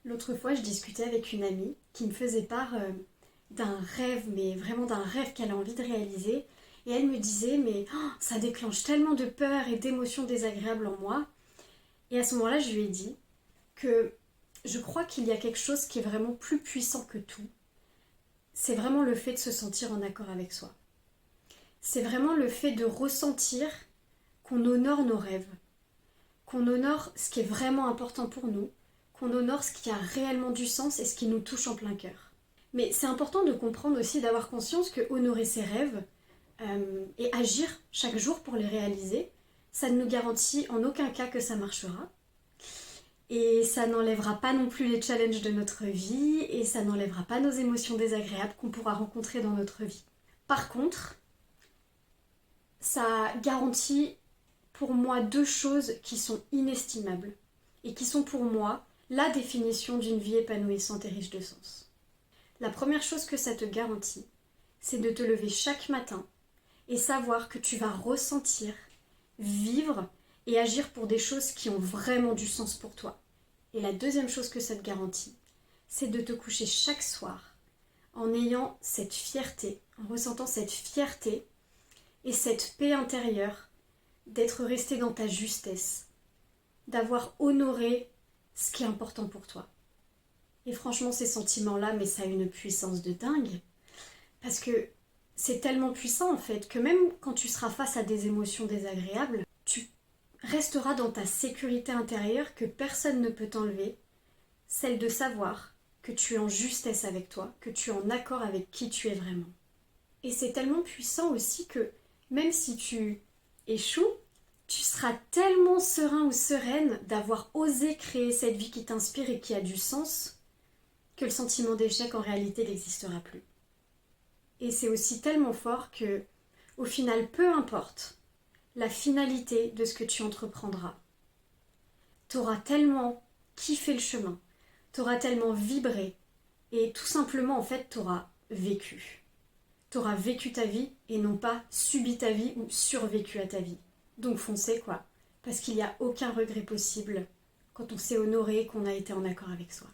L'autre fois, je discutais avec une amie qui me faisait part d'un rêve, mais vraiment d'un rêve qu'elle a envie de réaliser. Et elle me disait, mais oh, ça déclenche tellement de peur et d'émotions désagréables en moi. Et à ce moment-là, je lui ai dit que je crois qu'il y a quelque chose qui est vraiment plus puissant que tout. C'est vraiment le fait de se sentir en accord avec soi. C'est vraiment le fait de ressentir qu'on honore nos rêves, qu'on honore ce qui est vraiment important pour nous, qu'on honore ce qui a réellement du sens et ce qui nous touche en plein cœur. Mais c'est important de comprendre aussi, d'avoir conscience que honorer ses rêves et agir chaque jour pour les réaliser, ça ne nous garantit en aucun cas que ça marchera. Et ça n'enlèvera pas non plus les challenges de notre vie et ça n'enlèvera pas nos émotions désagréables qu'on pourra rencontrer dans notre vie. Par contre, ça garantit pour moi deux choses qui sont inestimables et qui sont pour moi la définition d'une vie épanouissante et riche de sens. La première chose que ça te garantit, c'est de te lever chaque matin et savoir que tu vas ressentir, vivre et agir pour des choses qui ont vraiment du sens pour toi. Et la deuxième chose que ça te garantit, c'est de te coucher chaque soir en ayant cette fierté, en ressentant cette fierté et cette paix intérieure d'être resté dans ta justesse, d'avoir honoré ce qui est important pour toi. Et franchement, ces sentiments-là, mais ça a une puissance de dingue. Parce que c'est tellement puissant en fait que même quand tu seras face à des émotions désagréables, tu resteras dans ta sécurité intérieure que personne ne peut t'enlever, celle de savoir que tu es en justesse avec toi, que tu es en accord avec qui tu es vraiment. Et c'est tellement puissant aussi que même si tu échoues, tu seras tellement serein ou sereine d'avoir osé créer cette vie qui t'inspire et qui a du sens que le sentiment d'échec en réalité n'existera plus. Et c'est aussi tellement fort que, au final, peu importe la finalité de ce que tu entreprendras, t'auras tellement kiffé le chemin, t'auras tellement vibré et tout simplement en fait t'auras vécu. T'auras vécu ta vie et non pas subi ta vie ou survécu à ta vie. Donc foncez quoi, parce qu'il n'y a aucun regret possible quand on s'est honoré et qu'on a été en accord avec soi.